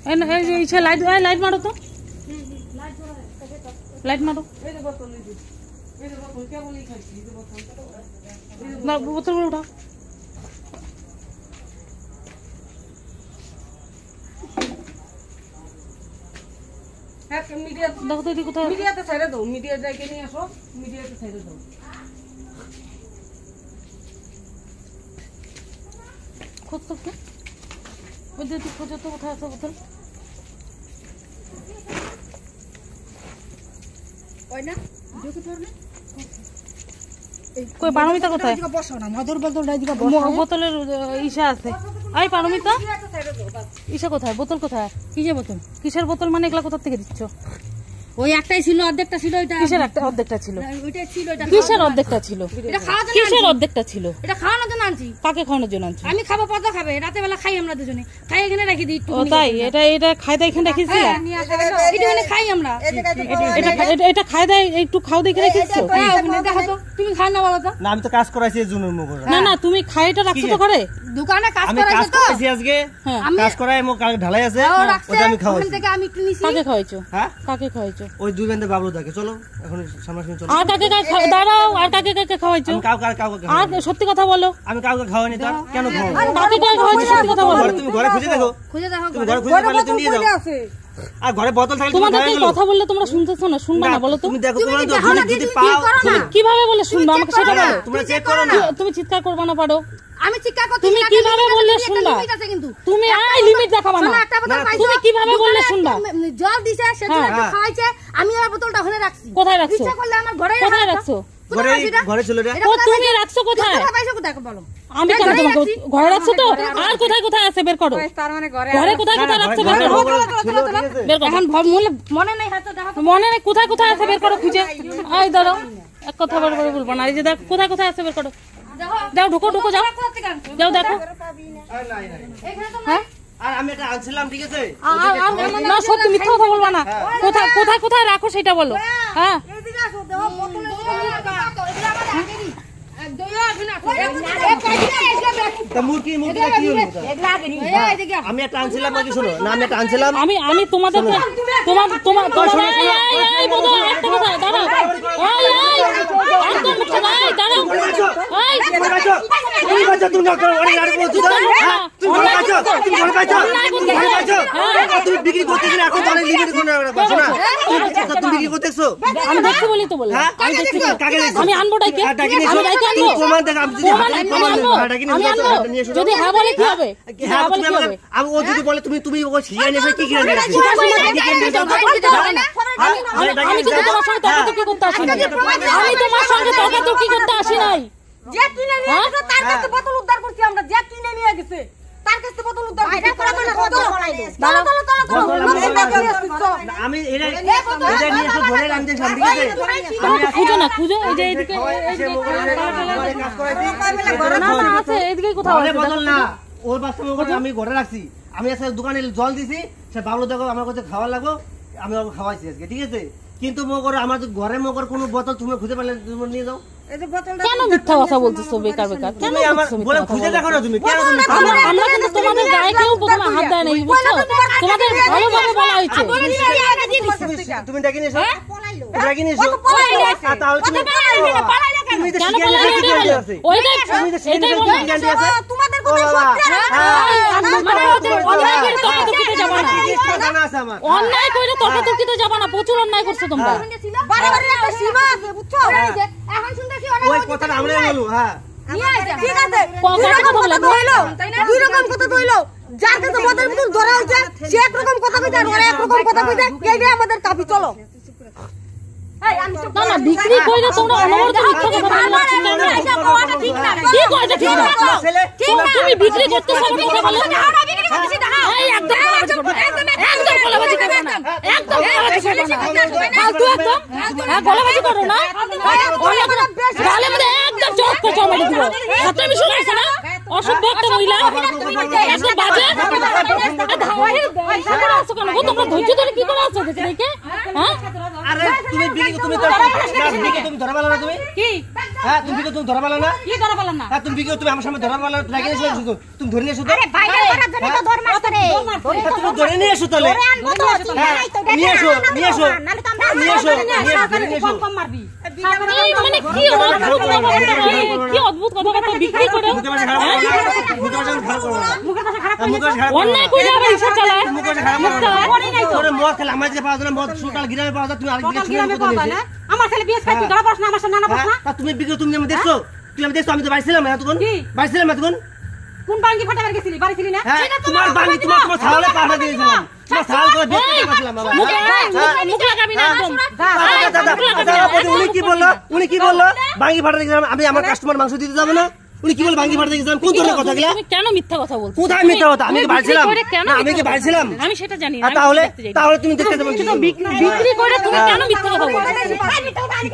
ইচ্ছে light light মারো তো, লাইট মারো। বোতল উঠাও। দেখো তো এদিকে কোথায় মিডিয়াতে ছেড়ে দাও, মিডিয়া যাইকে নিয়ে আসো, মিডিয়াতে ছেড়ে দাও। খোঁজ তো ওই দিকে খোঁজো তো কোথায় আছে বোতল। ওই না কই পারমিতা কোথায়? বসো না, মধুর বোতল রাইদিকে বসো। বোতলের ইসা আছে। আই পারমিতা ইসা কোথায়? বোতল কোথায়? কিসের বোতল? কিসের বোতল মানে এগুলা কোথা থেকে দিচ্ছ? ওই একটাই ছিল, অর্ধেকটা ছিল। এটা কিসের একটা অর্ধেকটা ছিল? ওইটাই ছিল। এটা কিসের অর্ধেকটা ছিল? এটা খাওয়ার জন্য। কিসের অর্ধেকটা ছিল? এটা খাওয়ানোর জন্য আনছি। কাকে খাওয়ানোর জন্য আনছি? আমি খাবো, পদ খাবে, রাতে বেলা খাই আমরা দুজনে। খাই এখানে রাখি দিই একটু। ও তাই? এটা এটা খাই দাই এখানে রাখিছি। এটা মানে খাই আমরা। এটা খাই দাই একটু খাও দেখে রাখিছো। দেখো তো তুমি খাও না বলো তো। না আমি তো কাজ করাইছি এই জুনের মুখ। না না তুমি খাই এটা রাখছো তো ঘরে? দোকানে কাজ করাইছো তো? আমি কাজ করাইছি আজকে। কাজ করাই মো কাল ঢালাই আছে। ওটা আমি খাওয়াইছি। ওখান থেকে আমি একটু নিছি। কাকে খাওয়াইছো? হ্যাঁ কাকে খাওয়াইছো? ওই দুই বেন্দে বাবলু দাকে। চলো এখন সামনাসামনি চলো। আর কাকে দাঁড়াও, আর কাকে কাকে খাওয়াইছো? আমি কাউকে আর সত্যি কথা বলো। আমি কাউকে খাওয়াইনি। তো কেন খাওয়াবো? কাকে কাকে খাওয়াইছো সত্যি কথা বলো। তুমি ঘরে খুঁজে দেখো। খুঁজে দেখো। তুমি ঘরে খুঁজে পারলে তুমি নিয়ে যাও। আর ঘরে বোতল থাকলে তোমাদের কি কথা বললে তোমরা শুনতেছো না? শুনবা না বলো তো। তুমি দেখো তোমরা যদি পাও তুমি কিভাবে বলে শুনবা আমাকে সেটা বলো। তোমরা চেক করো না। তুমি চিৎকার করবে না পারো। আমি চিৎকার করতে তুমি কিভাবে বললে শুনবা? তুমি আই লিমিট দেখাবা না। তুমি কিভাবে বললে শুনবা? জল দিছে সেটা খাওয়াইছে, আমি আর বোতলটা ওখানে রাখছি। কোথায় রাখছো? ইচ্ছা করলে আমার ঘরে কোথায় রাখছো? ঘরে চলে রে। ও তুমি রাখছো কোথায়? কোথায় পাইছো কোথায় বলো। আমি কেন তোমাকে ঘরে রাখছো তো? আর কোথায় কোথায় আছে বের করো। তার মানে ঘরে কোথায় কোথায় রাখছো বের করো। বের করো। এখন মনে নাই হাতে দেখো। মনে নাই কোথায় কোথায় আছে বের করো খুঁজে। এই দাঁড়াও, এক কথা বড় বড় বলবো না। এই যে দেখো কোথায় কোথায় আছে বের করো। যাও ঢুকো ঢুকো যাও যাও দেখো। হ্যাঁ আর আমি এটা আনছিলাম ঠিক আছে। না সত্যি মিথ্যা কথা বলবা না। কোথায় কোথায় কোথায় রাখো সেটা বলো। হ্যাঁ এদিকে আসো দাও বোতলে আমি একটা আনছিলাম। শোনো না আমি একটা আনছিলাম। আমি তোমাদের তুমি বিক্রি করতে এখন তুমি বিক্রি করতেছো। আমি দেখছি বলি তো বল। আমি আনবোটাই যদি হ্যাঁ বলে কি হবে? আমি ও যদি বলে তুমি তুমি শিখাই নিয়ে কি কিনে নিয়ে আসছো? আমি তো তোমার সঙ্গে তর্কাতর্কি করতে আসি নাই। আমি তোমার সঙ্গে তর্কাতর্কি করতে আসি নাই। যে কিনে নিয়ে গেছে তার কাছে বোতল উদ্ধার করছি আমরা। যে কিনে নিয়ে গেছে তার কাছে বোতল উদ্ধার করছি। আমি এটা নিয়ে এসে ধরে আনতে সামনে গেছে। খুঁজো না খুঁজো। এই যে এদিকে না না আছে এদিকে কোথাও আছে বোতল না। ওর বাচ্চা আমি ঘরে রাখছি। আমি আজকে দোকানে জল দিছি। সে বাবলু দেখো আমার কাছে খাওয়া লাগবো। আমি ওকে খাওয়াইছি আজকে ঠিক আছে। কিন্তু মগর আমার ঘরে মগর কোনো বোতল তুমি খুঁজে পেলে তুমি নিয়ে যাও। কেন মিথ্যা কথা বলতেছো বেকার বেকার? কেন বলে খুঁজে দেখো না তুমি? কেন তুমি? আমরা কিন্তু তোমাদের গায়ে কেউ প্রথমে হাত দেয় নাই বুঝছো? তোমাদের ভালোভাবে বলা হয়েছে। তুমি ডাকি নিয়েছো? ডাকি নিয়েছো? তাহলে তুমি তুমি তো শিকার নিয়ে কি করে আছে? ওইটাই এটাই বলছি তোমাদের কোনো সত্যি অন্যায় করে তর্কাতর্কিতে যাবা না। অন্যায় করে তর্কাতর্কিতে যাবা না। প্রচুর অন্যায় করছো তোমরা। বাড়াবাড়ি একটা সীমা আছে বুঝছো? এখন শুনতেছি অনেক ওই কথাটা আমরাই বলু। হ্যাঁ ঠিক আছে কথা বলা হইলো তাই না? দুই রকম কথা কইলো। যার কাছে বোতল বোতল ধরা হইছে সে এক রকম কথা কইছে আর ওরা এক রকম কথা কইছে। এইটাই আমাদের কাফি। চলো না না বিক্রি কইলে তোমরা অনবরত মিথ্যা কথা বলছো কেন? এটা কোয়াটা ঠিক না। কি কোয়াটা ঠিক না? ঠিক না তুমি বিক্রি করতেছো মিথ্যা বলো। আমরা বিক্রি করতেছি না। এই একদম গলাবাজি করবে না। একদম গলাবাজি করবে না। ফালতু একদম হ্যাঁ গলাবাজি করো না। গালে মধ্যে একদম চট করে চড়ে দিব। হাতে মিশে গেছে না? অসভ্য একটা মহিলা একদম বাজে ধাওয়াই দেয়। আসো কেন গো তোমরা ধৈর্য ধরে কি করে আছো দেখে দেখে? হ্যাঁ আরে তুমি বিক্রি তুমি তো বিক্রি তুমি ধরা পালা না তুমি কি? হ্যাঁ তুমি বিক্রি তুমি ধরা পালা না? কি ধরা পালা না? হ্যাঁ তুমি বিক্রি তুমি আমার সামনে ধরা পালা না। লাগে শুধু তুমি ধরে নিয়ে শুধু। আরে বাইরে করার জন্য তো ধর মারছ রে। তুমি ধরে নিয়ে এসো তাহলে নিয়ে এসো নিয়ে এসো নিয়ে এসো মানে কি অদ্ভুত কথাবার্তা বিক্রি করে অন্যায় করে আবার ইসা চালায় মদ খেলে আমার যে পাওয়া যায় মদ সকাল গ্রামে পাওয়া যায় তুমি আমার ছেলে বিয়ে খাইছো ধরা পড়ছ না আমার সামনে নানা পড়ছ না তুমি বিক্রি তুমি আমি দেখছো তুমি আমি দেখছো আমি তো বাড়িছিলাম না তখন বাড়িছিলাম না তখন কোন বাঙ্গি ফাটাবার গেছিলি বাড়ি ছিলি না তোমার বাড়ি তোমার ছাওয়ালে পাঠা দিয়েছিলাম তোমার ছাওয়াল করে বিক্রি করেছিলাম বাবা মুখ লাগাবি না একদম উনি কি বললো বাঙ্গি ফাটা দিয়েছিলাম আমি আমার কাস্টমার মাংস দিতে যাবো না উনি কি বল বাঙ্গি ফাটা দিয়েছিলাম কোন ধরনের কথা গেলা তুমি কেন মিথ্যা কথা বলছো কোথায় মিথ্যা কথা আমি কি বাড়িছিলাম আমি কি বাড়িছিলাম আমি সেটা জানি না তাহলে তাহলে তুমি দেখতে যাবে বিক্রি করে তুমি কেন মিথ্যা কথা বলছো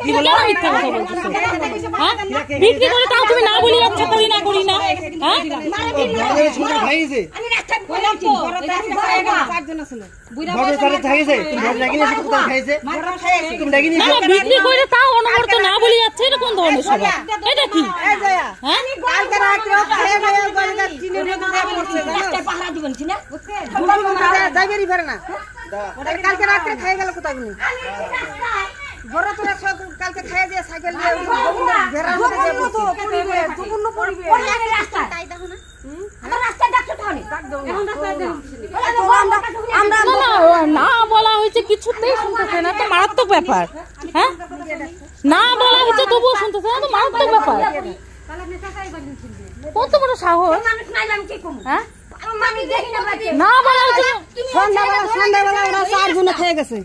কি বলো মিথ্যা কথা বলছো হ্যাঁ বিক্রি করে তাও তুমি না বলি যাচ্ছ করি না হ্যাঁ ছোট খাইছে আমি রাস্তা কইলাম তো পাঁচজন ছিল বড় করে খাইছে তুমি বড় লাগি না কোথায় খাইছে তুমি লাগি না বিক্রি করে তাও অনবরত না বলি যাচ্ছে এটা কোন ধরনের স্বভাব এটা কি এই জয়া হ্যাঁ কালকে রাতে খায় ভাইয়া গলগা চিনে নিয়ে পড়ছে রাস্তা পাহারা দিবেন না যাইবেরই পারে না কালকে রাতে খাই গেল কোথায় গুনি বড় তোরা সব কালকে খাইয়ে দিয়ে সাইকেল নিয়ে ঘেরা মধ্যে পরিবে দুপুর্ণ পরিবে রাস্তা তাই দেখো না আমরা রাস্তা দেখছো তাহলে এখন রাস্তা আমরা না বলা হয়েছে কিছুতেই শুনতেছে না তো মারাত্মক ব্যাপার হ্যাঁ না বলা হয়েছে তবুও শুনতেছে না তো মারাত্মক ব্যাপার কত বড় সাহস হ্যাঁ না বলা হয়েছে সন্ধ্যাবেলা ওরা 4 জনে খেয়ে গেছে